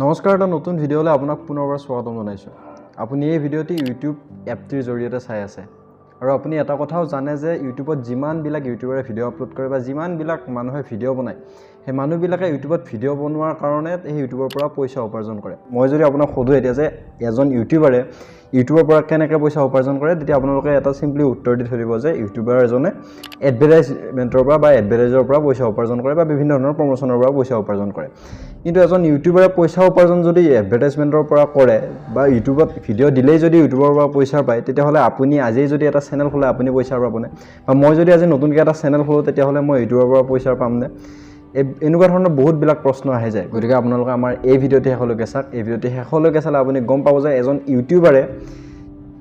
নমস্কাৰ, এটা নতুন ভিডিঅ'লৈ আপোনাক পুনৰবাৰ স্বাগতম জনাইছোঁ। আপুনি এই ভিডিঅ'টি ইউটিউব এপটিৰ জৰিয়তে চাই আছে আৰু আপুনি এটা কথাও জানে যে ইউটিউবত যিমানবিলাক ইউটিউবাৰে ভিডিঅ' আপলোড কৰে বা যিমানবিলাক মানুহে ভিডিঅ' বনায়, সেই মানুহবিলাকে ইউটিউবত ভিডিঅ' বনোৱাৰ কাৰণে সেই ইউটিউবৰ পৰা পইচা উপাৰ্জন কৰে। মই যদি আপোনাক সোধোঁ এতিয়া যে এজন ইউটিউবাৰে ইউটিউবৰ পৰা কেনেকৈ পইচা উপাৰ্জন কৰে, তেতিয়া আপোনালোকে এটা চিম্পলি উত্তৰ দি থৈ দিব যে ইউটিউবাৰ এজনে এডভাৰটাইজমেণ্টৰ পৰা বা এডভাৰটাইজৰ পৰা পইচা উপাৰ্জন কৰে বা বিভিন্ন ধৰণৰ প্ৰমোশ্যনৰ পৰা পইচা উপাৰ্জন কৰে। কিন্তু এজন ইউটিউবাৰে পইচা উপাৰ্জন যদি এডভাৰটাইজমেণ্টৰ পৰা কৰে বা ইউটিউবত ভিডিঅ' দিলেই যদি ইউটিউবৰ পৰা পইচা পায়, তেতিয়াহ'লে আপুনি আজিয়ে যদি এটা চেনেল খোলে আপুনি পইচা পাবনে? বা মই যদি আজি নতুনকৈ এটা চেনেল খোলোঁ তেতিয়াহ'লে মই ইউটিউবৰ পৰা পইচা পামনে? এনেকুৱা ধৰণৰ বহুতবিলাক প্ৰশ্ন আহি যায়। গতিকে আপোনালোকে আমাৰ এই ভিডিঅ'টি শেষলৈকে চাওক। এই ভিডিঅ'টি শেষলৈকে চালে আপুনি গম পাব যে এজন ইউটিউবাৰে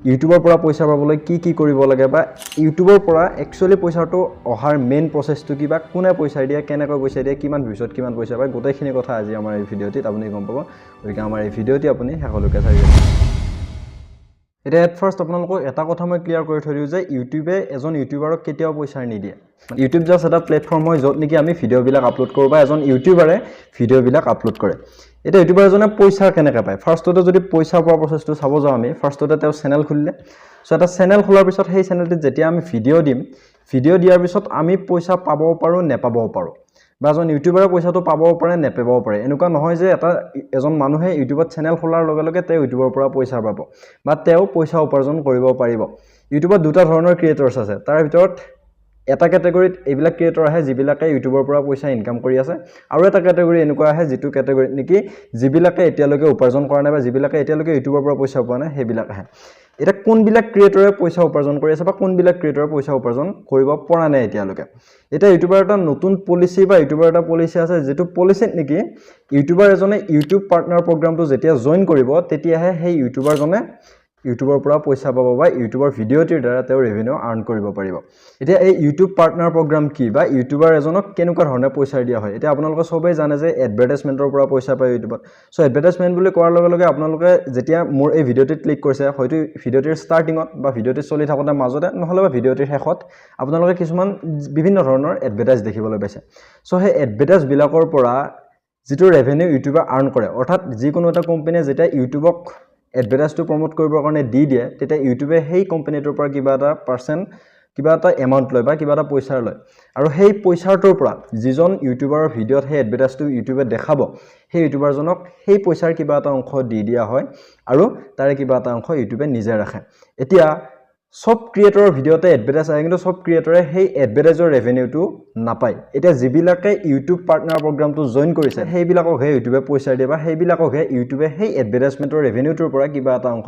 ইউটিউবৰ পৰা পইচা পাবলৈ কি কৰিব লাগে বা ইউটিউবৰ পৰা একচুৱেলি পইচাটো অহাৰ মেইন প্ৰচেছটো কি বা কোনে পইচা দিয়ে, কেনেকৈ পইচা দিয়ে, কিমান ভিউজত কিমান পইচা পায়, গোটেইখিনি কথা আজি আমাৰ এই ভিডিঅ'টিত আপুনি গম পাব। গতিকে আমাৰ এই ভিডিঅ'টি আপুনি শেষলৈকে চাই যাব। এতিয়া এট ফাৰ্ষ্ট আপোনালোকক এটা কথা মই ক্লিয়াৰ কৰি থৈ দিওঁ যে ইউটিউবে এজন ইউটিউবাৰক কেতিয়াও পইচা নিদিয়ে। ইউটিউব জাষ্ট এটা প্লেটফৰ্ম হয় য'ত নেকি আমি ভিডিঅ'বিলাক আপলোড কৰোঁ বা এজন ইউটিউবাৰে ভিডিঅ'বিলাক আপলোড কৰে। এতিয়া ইউটিউবাৰ এজনে পইচা কেনেকৈ পায়? ফাৰ্ষ্টতে যদি পইচা পোৱা প্ৰচেছটো চাব যাওঁ আমি, ফাৰ্ষ্টতে তেওঁ চেনেল খুলিলে। চ' এটা চেনেল খোলাৰ পিছত সেই চেনেলটোত যেতিয়া আমি ভিডিঅ' দিম, ভিডিঅ' দিয়াৰ পিছত আমি পইচা পাবও পাৰোঁ, নেপাবও পাৰোঁ। বা এজন ইউটিউবাৰে পইচাটো পাবও পাৰে, নেপাবও পাৰে। এনেকুৱা নহয় যে এজন মানুহে ইউটিউবত চেনেল খোলাৰ লগে লগে তেওঁ ইউটিউবৰ পৰা পইচা পাব বা তেওঁ পইচা উপাৰ্জন কৰিব পাৰিব। ইউটিউবত দুটা ধৰণৰ ক্ৰিয়েটৰ্ছ আছে। তাৰ ভিতৰত এটা কেটেগৰীত এইবিলাক ক্ৰিয়েটৰ আহে যিবিলাকে ইউটিউবৰ পৰা পইচা ইনকাম কৰি আছে, আৰু এটা কেটেগৰী এনেকুৱা আহে যিটো কেটেগৰীত নেকি যিবিলাকে এতিয়ালৈকে উপাৰ্জন কৰা নাই বা যিবিলাকে এতিয়ালৈকে ইউটিউবৰ পৰা পইচা পোৱা নাই, সেইবিলাক আহে। এতিয়া কোনবিলাক ক্ৰিয়েটৰে পইচা উপাৰ্জন কৰি আছে বা কোনবিলাক ক্ৰিয়েটৰে পইচা উপাৰ্জন কৰিব পৰা নাই এতিয়ালৈকে? এতিয়া ইউটিউবাৰ এটা নতুন পলিচি বা ইউটিউবাৰ এটা পলিচি আছে যিটো পলিচিত নেকি ইউটিউবাৰ এজনে ইউটিউব পাৰ্টনাৰ প্ৰগ্ৰামটো যেতিয়া জইন কৰিব, তেতিয়াহে সেই ইউটিউবাৰজনে ইউটিউবৰ পৰা পইচা পাব বা ইউটিউবৰ ভিডিঅ'টিৰ দ্বাৰা তেওঁ ৰেভিনিউ আৰ্ণ কৰিব পাৰিব। এতিয়া এই ইউটিউব পাৰ্টনাৰ প্ৰগ্ৰাম কি বা ইউটিউবাৰ এজনক কেনেকুৱা ধৰণে পইচা দিয়া হয়? এতিয়া আপোনালোকে সবেই জানে যে এডভাৰটাইজমেণ্টৰ পৰা পইচা পায় ইউটিউবত। চ' এডভাৰটাইজমেণ্ট বুলি কোৱাৰ লগে লগে আপোনালোকে যেতিয়া মোৰ এই ভিডিঅ'টিত ক্লিক কৰিছে, হয়তো ভিডিঅ'টিৰ ষ্টাৰ্টিঙত বা ভিডিঅ'টি চলি থাকোঁতে মাজতে নহ'লে বা ভিডিঅ'টিৰ শেষত আপোনালোকে কিছুমান বিভিন্ন ধৰণৰ এডভাৰটাইজ দেখিবলৈ পাইছে। চ' সেই এডভাৰটাইজবিলাকৰ পৰা যিটো ৰেভিনিউ ইউটিউবে আৰ্ণ কৰে, অৰ্থাৎ যিকোনো এটা কোম্পানীয়ে যেতিয়া ইউটিউবক এডভাৰটাইজটো প্ৰমোট কৰিবৰ কাৰণে দি দিয়ে, তেতিয়া ইউটিউবে সেই কোম্পানীটোৰ পৰা কিবা এটা পাৰ্চেণ্ট, কিবা এটা এমাউণ্ট লয় বা কিবা এটা পইচা লয়। আৰু সেই পইচাটোৰ পৰা যিজন ইউটিউবাৰৰ ভিডিঅ'ত সেই এডভাৰটাইজটো ইউটিউবে দেখাব, সেই ইউটিউবাৰজনক সেই পইচাৰ কিবা এটা অংশ দি দিয়া হয় আৰু তাৰে কিবা এটা অংশ ইউটিউবে নিজে ৰাখে। এতিয়া সব ক্ৰিয়েটৰৰ ভিডিঅ'তে এডভাৰটাইজ আহে, কিন্তু সব ক্ৰিয়েটৰে সেই এডভাৰটাইজৰ ৰেভিনিউটো নাপায়। এতিয়া যিবিলাকে ইউটিউব পাৰ্টনাৰ প্ৰগ্ৰামটো জইন কৰিছে, সেইবিলাককহে ইউটিউবে পইচা দিয়ে বা সেইবিলাককহে ইউটিউবে সেই এডভাৰটাইজমেণ্টৰ ৰেভিনিউটোৰ পৰা কিবা এটা অংশ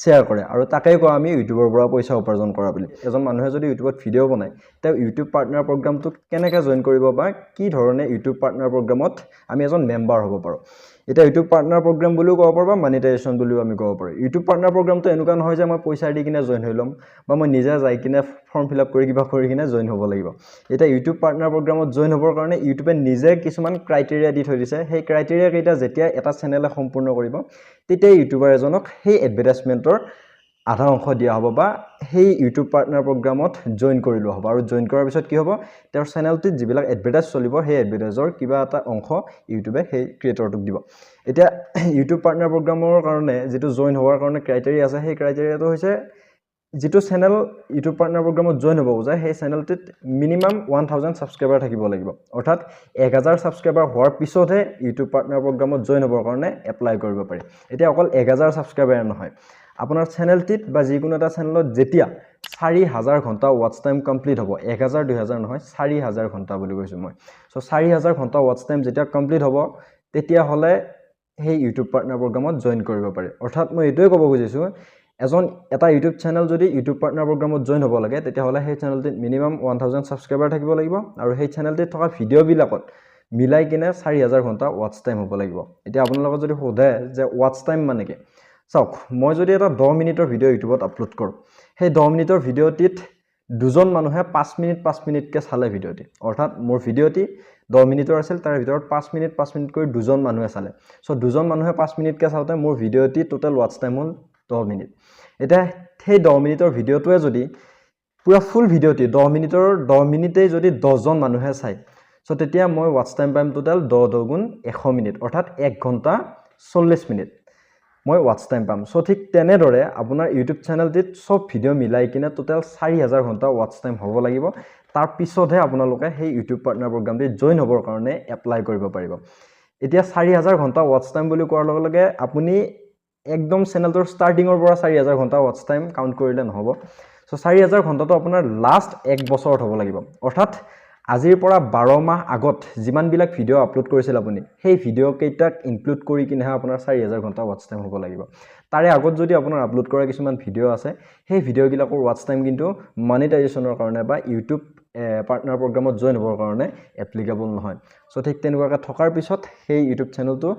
শ্বেয়াৰ কৰে, আৰু তাকেই কওঁ আমি ইউটিউবৰ পৰা পইচা উপাৰ্জন কৰা বুলি। এজন মানুহে যদি ইউটিউবত ভিডিঅ' বনায়, তেওঁ ইউটিউব পাৰ্টনাৰ প্ৰগ্ৰামটোত কেনেকৈ জইন কৰিব বা কি ধৰণে ইউটিউব পাৰ্টনাৰ প্ৰগ্ৰামত আমি এজন মেম্বাৰ হ'ব পাৰোঁ। এতিয়া ইউটিউব পাৰ্টনাৰ প্ৰগ্ৰাম বুলিও ক'ব পাৰোঁ বা মনিটাইজেশ্যন বুলিও আমি ক'ব পাৰোঁ। ইউটিউব পাৰ্টনাৰ প্ৰগ্ৰামটো এনেকুৱা নহয় যে মই পইচা দি কিনে জইন হৈ ল'ম বা মই নিজে যাই কিনে ফৰ্ম ফিল আপ কৰি কিবা কৰি কিনে জইন হ'ব লাগিব। এতিয়া ইউটিউব পাৰ্টনাৰ প্ৰগ্ৰামত জইন হ'বৰ কাৰণে ইউটিউবে নিজে কিছুমান ক্ৰাইটেৰিয়া দি থৈ দিছে। সেই ক্ৰাইটেৰিয়া কেইটা যেতিয়া এটা চেনেলে সম্পূৰ্ণ কৰিব, তেতিয়া ইউটিউবাৰ এজনক সেই এডভাৰটাইজমেণ্টৰ আধা অংশ দিয়া হ'ব বা সেই ইউটিউব পাৰ্টনাৰ প্ৰগ্ৰামত জইন কৰি লোৱা হ'ব। আৰু জইন কৰাৰ পিছত কি হ'ব, তেওঁৰ চেনেলটোত যিবিলাক এডভাৰটাইজ চলিব, সেই এডভাৰটাইজৰ কিবা এটা অংশ ইউটিউবে সেই ক্ৰিয়েটৰটোক দিব। এতিয়া ইউটিউব পাৰ্টনাৰ প্ৰগ্ৰামৰ কাৰণে যিটো জইন হোৱাৰ কাৰণে ক্ৰাইটেৰিয়া আছে, সেই ক্ৰাইটেৰিয়াটো হৈছে যিটো চেনেল ইউটিউব পাৰ্টনাৰ প্ৰগ্ৰামত জইন হ'ব খোজে, সেই চেনেলটোত মিনিমাম 1000 ছাবস্ক্ৰাইবাৰ থাকিব লাগিব। অৰ্থাৎ 1000 ছাবস্ক্ৰাইবাৰ হোৱাৰ পিছতহে ইউটিউব পাৰ্টনাৰ প্ৰগ্ৰামত জইন হ'বৰ কাৰণে এপ্লাই কৰিব পাৰি। এতিয়া অকল 1000 ছাবস্ক্ৰাইবাৰ নহয়, আপোনাৰ চেনেলটিত বা যিকোনো এটা চেনেলত যেতিয়া 4000 ঘণ্টা ৱাটচ টাইম কমপ্লিট হ'ব, 1000 2000 নহয়, 4000 ঘণ্টা বুলি কৈছোঁ মই। চ' 4000 ঘণ্টা ৱাটচ টাইম যেতিয়া কমপ্লিট হ'ব, তেতিয়াহ'লে সেই ইউটিউব পাৰ্টনাৰ প্ৰগ্ৰামত জইন কৰিব পাৰি। অৰ্থাৎ মই এইটোৱে ক'ব খুজিছোঁ, এটা ইউটিউব চেনেল যদি ইউটিউব পাৰ্টনাৰ প্ৰগ্ৰামত জইন হ'ব লাগে, তেতিয়াহ'লে সেই চেনেলটিত মিনিমাম 1000 ছাবস্ক্ৰাইবাৰ থাকিব লাগিব আৰু সেই চেনেলটিত থকা ভিডিঅ'বিলাকত মিলাই কিনে 4000 ঘণ্টা ৱাটচ টাইম হ'ব লাগিব। এতিয়া আপোনালোকক যদি সোধে যে ৱাটচ টাইম মানে কি, চাওক, মই যদি এটা 10 মিনিটৰ ভিডিঅ' ইউটিউবত আপলোড কৰোঁ, সেই 10 মিনিটৰ ভিডিঅ'টিত দুজন মানুহে 5 মিনিটকৈ চালে ভিডিঅ'টি। অৰ্থাৎ মোৰ ভিডিঅ'টি 10 মিনিটৰ আছিল, তাৰ ভিতৰত 5 মিনিট কৰি দুজন মানুহে চালে। চ' দুজন মানুহে 5 মিনিটকৈ চাওঁতে মোৰ ভিডিঅ'টি টোটেল ৱাটচ টাইম হ'ল 10 মিনিট। এতিয়া সেই 10 মিনিটৰ ভিডিঅ'টোৱে যদি পুৰা ফুল ভিডিঅ'টি 10 মিনিটেই যদি 10জন মানুহে চায়, চ' তেতিয়া মই ৱাটচ টাইম পাম টোটেল 10 × 100 মিনিট, অৰ্থাৎ 1 ঘণ্টা 40 মিনিট মই ৱাটচ টাইম পাম সো ঠিক তেনেদৰে আপোনাৰ ইউটিউব চেনেলটিত সব ভিডিঅ' মিলাই কিনে টোটাল 4000 ঘণ্টা ৱাটচ টাইম হ'ব লাগিব তাৰ পিছতহে আপোনালোকে সেই ইউটিউব পাৰ্টনাৰ প্ৰগ্ৰামটোত জইন হ'বৰ কাৰণে এপ্লাই কৰিব পাৰিব এতিয়া 4000 ঘণ্টা ৱাটচ টাইম বুলি কোৱাৰ লগে লগে আপুনি একদম চেনেলটোৰ ষ্টাৰ্টিঙৰ পৰা 4000 ঘণ্টা ৱাটচ টাইম কাউণ্ট কৰিলে নহ'ব সো 4000 ঘণ্টাটো আপোনাৰ লাষ্ট এক বছৰত হ'ব লাগিব অৰ্থাৎ আজিৰ পৰা 12 মাহ আগত যিমান বিলাক ভিডিঅ' আপলোড কৰিছিল আপুনি সেই ভিডিঅ' কেইটাক ইনক্লুড কৰি কিনেহে আপোনাৰ 4000 ঘণ্টা ৱাটচ টাইম হ'ব লাগিব তাৰে আগত যদি আপোনাৰ আপলোড কৰা কিছুমান ভিডিঅ' আছে সেই ভিডিঅ' গিলাকৰ ৱাটচ টাইম কিন্তু মনিটাইজেশ্যনৰ কাৰণে বা ইউটিউব পাৰ্টনাৰ প্ৰগ্ৰামত জইন হ'বৰ কাৰণে এপ্লিকেবল নহয় সো ঠিক তেনেকুৱাকৈ থকাৰ পিছত সেই ইউটিউব চেনেলটো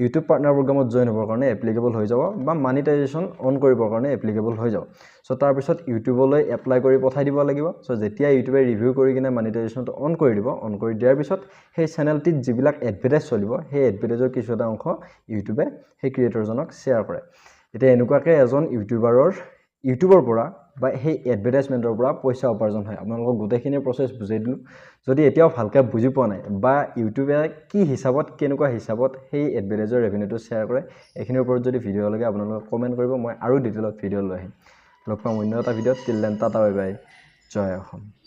ইউটিউব পাৰ্টনাৰ প্ৰগ্ৰামত জইন হ'বৰ কাৰণে এপ্লিকেবল হৈ যাব বা মনিটাইজেশ্যন অন কৰিবৰ কাৰণে এপ্লিকেবল হৈ যাব সো তাৰ পিছত ইউটিউবলৈ এপ্লাই কৰি পঠাই দিব লাগিব সো যেতিয়া ইউটিউবে ৰিভিউ কৰি কিনে মনিটাইজেশ্যনটো অন কৰি দিব অন কৰি দিয়াৰ পিছত সেই চেনেলটিত যিবিলাক এডভাৰটাইজ চলিব সেই এডভাৰটাইজৰ কিছু এটা অংশ ইউটিউবে সেই ক্ৰিয়েটৰজনক শ্বেয়াৰ কৰে এতিয়া এনেকুৱাকৈ এজন ইউটিউবৰ পৰা বা সেই এডভাৰটাইজমেণ্টৰ পৰা পইচা উপাৰ্জন হয় আপোনালোকক গোটেইখিনি প্ৰচেছ বুজাই দিলোঁ যদি এতিয়াও ভালকৈ বুজি পোৱা নাই বা ইউটিউবে কি হিচাপত কেনেকুৱা হিচাপত সেই এডভাৰটাইজৰ ৰেভিনিউটো শ্বেয়াৰ কৰে এইখিনিৰ ওপৰত যদি ভিডিঅ' লাগে আপোনালোকে কমেণ্ট কৰিব মই আৰু ডিটেইলত ভিডিঅ' লৈ আহিম লগ পাম অন্য এটা ভিডিঅ'ত till then tata bye bye জয় অসম